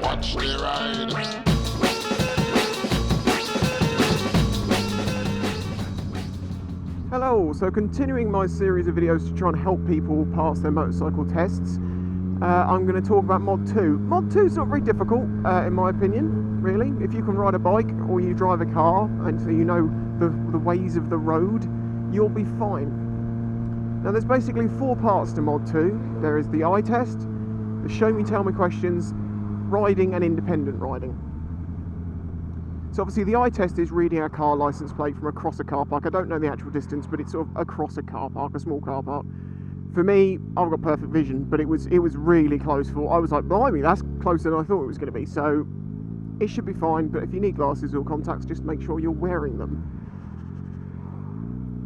Watch the ride. Hello, so continuing my series of videos to try and help people pass their motorcycle tests, I'm going to talk about Mod 2. Mod 2 is not very difficult, in my opinion, really. If you can ride a bike or you drive a car, and so you know the ways of the road, you'll be fine. Now there's basically 4 parts to Mod 2. There is the eye test, the show me tell me questions, riding and independent riding. So obviously the eye test is reading a car license plate from across a car park. I don't know the actual distance, but it's sort of across a car park, a small car park. For me, I've got perfect vision, but it was really close. I was like, blimey, that's closer than I thought it was going to be. So it should be fine, but if you need glasses or contacts, just make sure you're wearing them.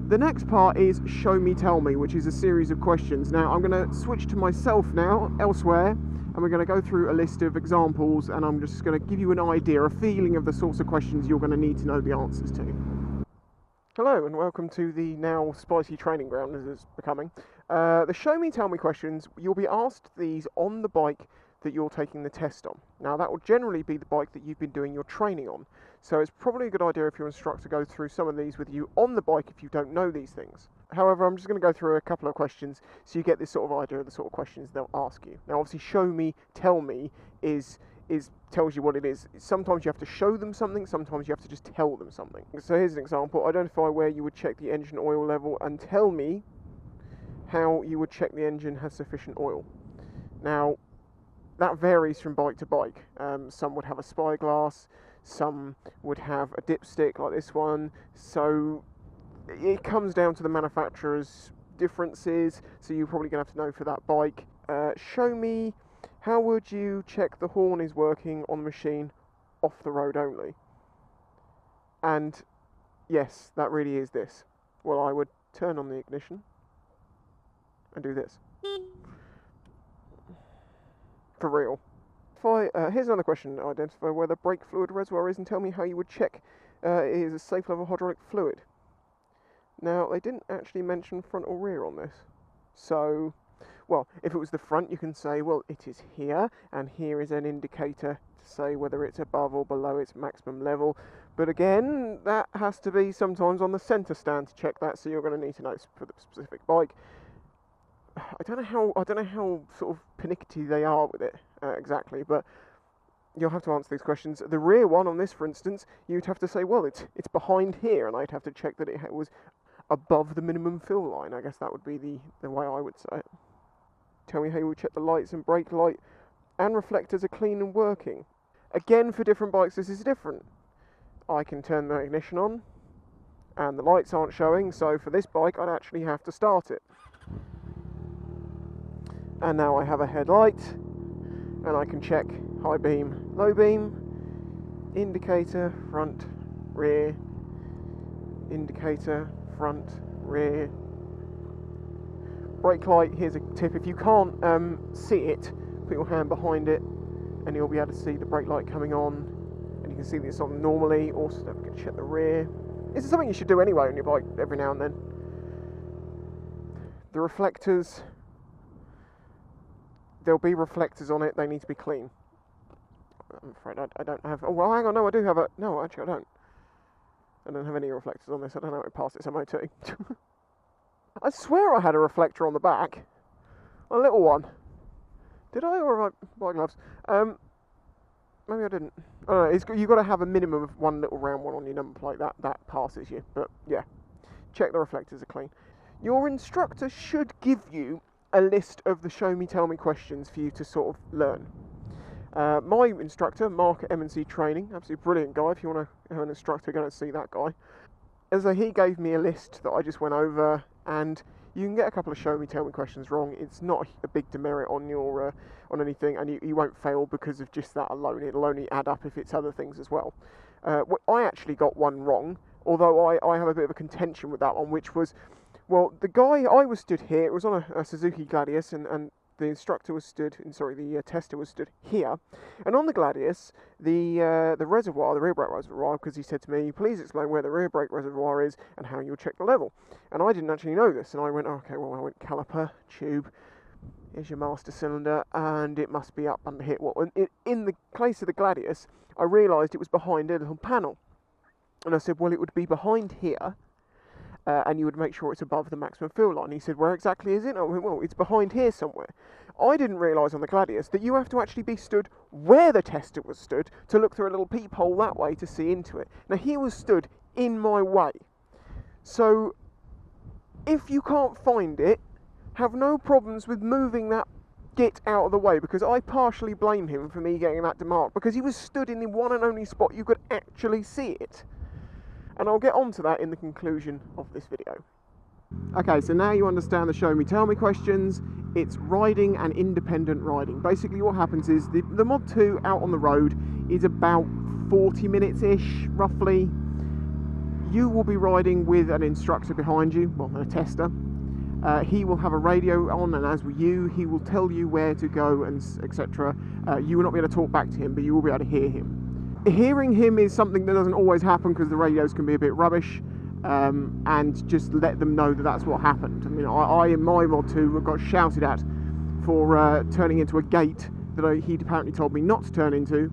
The next part is show me tell me, which is a series of questions. Now I'm going to switch to myself now, elsewhere. And we're going to go through a list of examples, and I'm just going to give you an idea, a feeling of the sorts of questions you're going to need to know the answers to. Hello, and welcome to the now spicy training ground, as it's becoming. The show me, tell me questions, you'll be asked these on the bike that you're taking the test on. Now, that will generally be the bike that you've been doing your training on. So it's probably a good idea if your instructor goes through some of these with you on the bike if you don't know these things. However, I'm just going to go through a couple of questions so you get this sort of idea of the sort of questions they'll ask you. Now, obviously, show me, tell me tells you what it is. Sometimes you have to show them something, sometimes you have to just tell them something. So here's an example. Identify where you would check the engine oil level and tell me how you would check the engine has sufficient oil. Now, that varies from bike to bike. Some would have a spyglass, some would have a dipstick like this one, so it comes down to the manufacturer's differences, so you're probably going to have to know for that bike. Show me, how would you check the horn is working on the machine off the road only? And yes, that really is this. Well, I would turn on the ignition and do this. For real. Here's another question. Identify where the brake fluid reservoir is and tell me how you would check it is a safe level hydraulic fluid. Now, they didn't actually mention front or rear on this. So, well, if it was the front, you can say, well, it is here, and here is an indicator to say whether it's above or below its maximum level. But again, that has to be sometimes on the centre stand to check that, so you're going to need to know for the specific bike. I don't know how sort of pernickety they are with it exactly, but you'll have to answer these questions. The rear one on this, for instance, you'd have to say, well, it's behind here, and I'd have to check that it was above the minimum fill line. I guess that would be the way I would say it. Tell me how you would check the lights and brake light and reflectors are clean and working. Again, for different bikes, this is different. I can turn the ignition on, and the lights aren't showing, so for this bike, I'd actually have to start it. And now I have a headlight, and I can check high beam, low beam, indicator, front, rear, indicator, front, rear. Brake light, here's a tip, if you can't see it, put your hand behind it and you'll be able to see the brake light coming on, and you can see that it's on normally. Also, don't forget to check the rear. This is something you should do anyway on your bike every now and then. The reflectors, there'll be reflectors on it, they need to be clean. I'm afraid I don't have... Oh, well, hang on, no, I do have a... No, actually, I don't have any reflectors on this. I don't know how it passed its MOT. I swear I had a reflector on the back. A little one. Did I, or have I bought gloves? Maybe I didn't. I don't know, you've got to have a minimum of one little round one on your number plate. That passes you. But, yeah. Check the reflectors are clean. Your instructor should give you a list of the show me tell me questions for you to sort of learn. My instructor, Mark at M&C Training, absolutely brilliant guy. If you want to have an instructor, go and see that guy. He gave me a list that I just went over, and you can get a couple of show me tell me questions wrong. It's not a big demerit on your on anything, and you won't fail because of just that alone. It'll only add up if it's other things as well. I actually got one wrong, although I have a bit of a contention with that one, which was, well, the guy I was stood here, it was on a Suzuki Gladius, and the instructor was stood, the tester was stood here, and on the Gladius, the reservoir, the rear brake reservoir, because he said to me, please explain where the rear brake reservoir is and how you would check the level. And I didn't actually know this, and I went, okay, well, I went caliper, tube, Here's your master cylinder, and it must be up under here. Well, in the case of the Gladius, I realised it was behind a little panel. And I said, well, it would be behind here, and you would make sure it's above the maximum fill line. He said, where exactly is it? I went, well, it's behind here somewhere. I didn't realise on the Gladius that you have to actually be stood where the tester was stood to look through a little peephole that way to see into it. Now, he was stood in my way. So, if you can't find it, have no problems with moving that git out of the way, because I partially blame him for me getting that demarked, because he was stood in the one and only spot you could actually see it. And I'll get onto that in the conclusion of this video. Okay, so now you understand the show me tell me questions. It's riding and independent riding. Basically what happens is the Mod 2 out on the road is about 40 minutes-ish, roughly. You will be riding with an instructor behind you, well, a tester. He will have a radio on, and as with you, he will tell you where to go, and etc. You will not be able to talk back to him, but you will be able to hear him. Hearing him is something that doesn't always happen, because the radios can be a bit rubbish, and just let them know that that's what happened. I mean, I in my Mod 2 got shouted at for turning into a gate that he'd apparently told me not to turn into.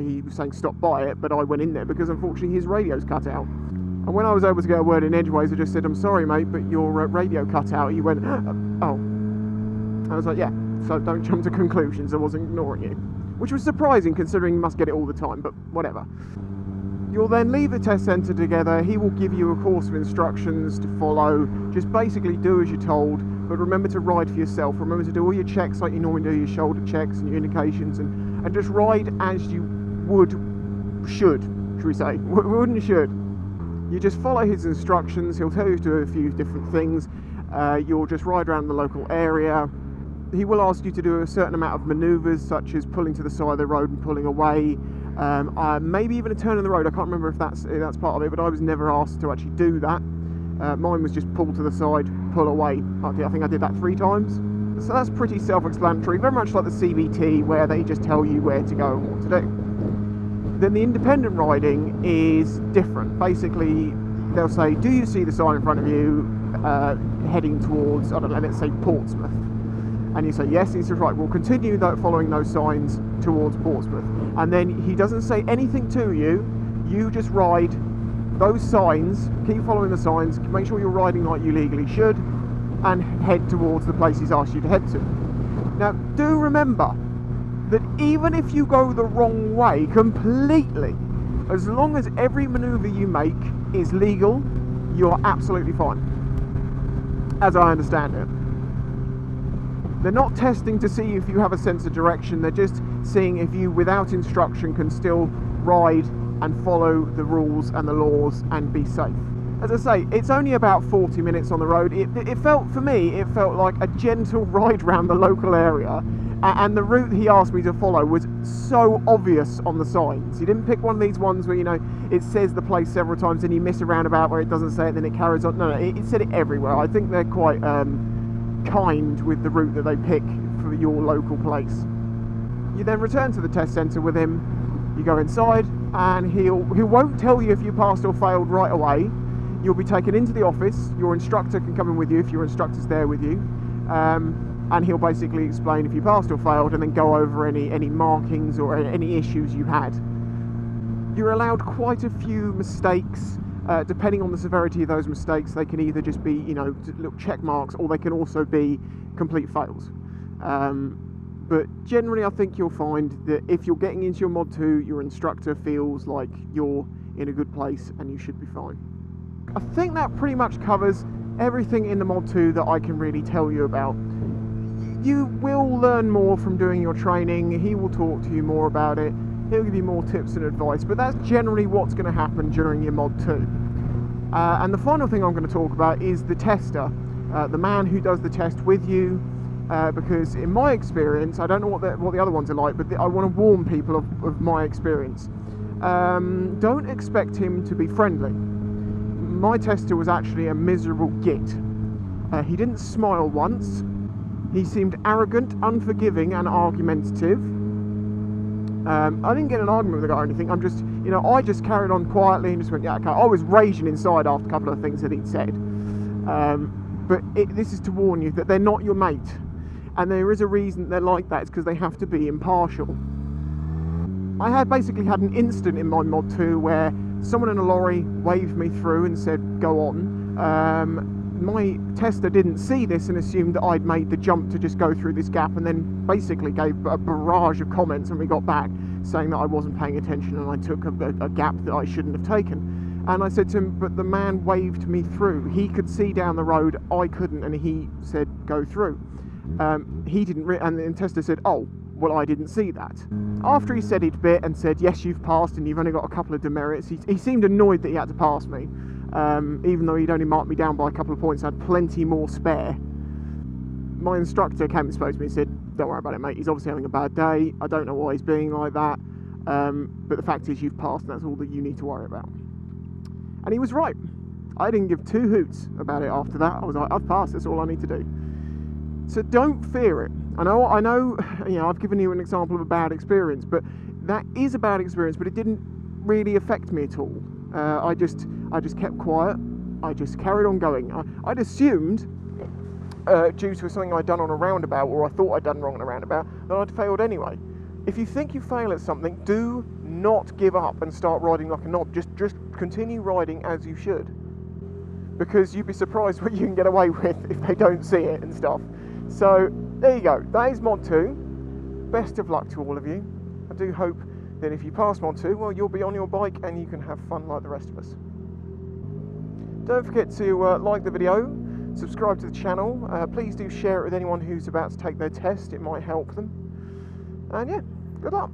He was saying stop by it, but I went in there because unfortunately his radio's cut out. And when I was able to get a word in edgeways, I just said, I'm sorry mate, but your radio cut out. He went, oh. I was like, yeah, so don't jump to conclusions, I wasn't ignoring you. Which was surprising considering you must get it all the time, but whatever. You'll then leave the test centre together. He will give you a course of instructions to follow. Just basically do as you're told, but remember to ride for yourself. Remember to do all your checks like you normally do, your shoulder checks and your indications, and just ride as you should we say, would and should. You just follow his instructions. He'll tell you to do a few different things. You'll just ride around the local area. He will ask you to do a certain amount of manoeuvres, such as pulling to the side of the road and pulling away. Maybe even a turn in the road. I can't remember if that's part of it, but I was never asked to actually do that. Mine was just pull to the side, pull away. I think I did that 3 times. So that's pretty self-explanatory, very much like the CVT, where they just tell you where to go and what to do. Then the independent riding is different. Basically, they'll say, do you see the sign in front of you heading towards, I don't know, let's say Portsmouth? And you say yes, and he says, right, we'll continue following those signs towards Portsmouth. And then he doesn't say anything to you, you just ride those signs, keep following the signs, make sure you're riding like you legally should, and head towards the place he's asked you to head to. Now, do remember that even if you go the wrong way completely, as long as every manoeuvre you make is legal, you're absolutely fine, as I understand it. They're not testing to see if you have a sense of direction, they're just seeing if you, without instruction, can still ride and follow the rules and the laws and be safe. As I say, it's only about 40 minutes on the road. It felt, for me, it felt like a gentle ride around the local area, and the route he asked me to follow was so obvious on the signs. He didn't pick one of these ones where, you know, it says the place several times and you miss a roundabout where it doesn't say it, then it carries on. No, it said it everywhere. I think they're quite kind with the route that they pick for your local place. You then return to the test centre with him, you go inside, and he won't tell you if you passed or failed right away. You'll be taken into the office, your instructor can come in with you if your instructor's there with you, and he'll basically explain if you passed or failed and then go over any markings or any issues you had. You're allowed quite a few mistakes. Depending on the severity of those mistakes, they can either just be, you know, little check marks, or they can also be complete fails. But generally I think you'll find that if you're getting into your Mod 2, your instructor feels like you're in a good place and you should be fine. I think that pretty much covers everything in the Mod 2 that I can really tell you about. You will learn more from doing your training, he will talk to you more about it, he'll give you more tips and advice, but that's generally what's going to happen during your Mod 2. And the final thing I'm going to talk about is the tester, the man who does the test with you, because in my experience, I don't know what the other ones are like, but I want to warn people of my experience. Don't expect him to be friendly. My tester was actually a miserable git. He didn't smile once. He seemed arrogant, unforgiving and argumentative. I didn't get an argument with the guy or anything. I just carried on quietly and just went, yeah, okay. I was raging inside after a couple of things that he'd said. But this is to warn you that they're not your mate. And there is a reason they're like that. It's because they have to be impartial. I had basically had an incident in my Mod 2 where someone in a lorry waved me through and said, go on. My tester didn't see this and assumed that I'd made the jump to just go through this gap, and then basically gave a barrage of comments when we got back saying that I wasn't paying attention and I took a gap that I shouldn't have taken. And I said to him, but the man waved me through. He could see down the road, I couldn't, and he said go through. He didn't, and the tester said, oh, well, I didn't see that. After he said he'd bit and said, yes, you've passed and you've only got a couple of demerits, he seemed annoyed that he had to pass me. Even though he'd only marked me down by a couple of points, I had plenty more spare. My instructor came and spoke to me and said, don't worry about it, mate, he's obviously having a bad day, I don't know why he's being like that, but the fact is you've passed and that's all that you need to worry about. And he was right. I didn't give two hoots about it after that. I was like, I've passed, that's all I need to do. So don't fear it. I know, you know, I've given you an example of a bad experience, but that is a bad experience, but it didn't really affect me at all. I just kept quiet. I just carried on going. I'd assumed, due to something I'd done on a roundabout, or I thought I'd done wrong on a roundabout, that I'd failed anyway. If you think you fail at something, do not give up and start riding like a knob. Just continue riding as you should, because you'd be surprised what you can get away with if they don't see it and stuff. So there you go. That is Mod 2. Best of luck to all of you. I do hope that if you pass Mod 2, well, you'll be on your bike and you can have fun like the rest of us. Don't forget to like the video, subscribe to the channel. Please do share it with anyone who's about to take their test. It might help them. And yeah, good luck.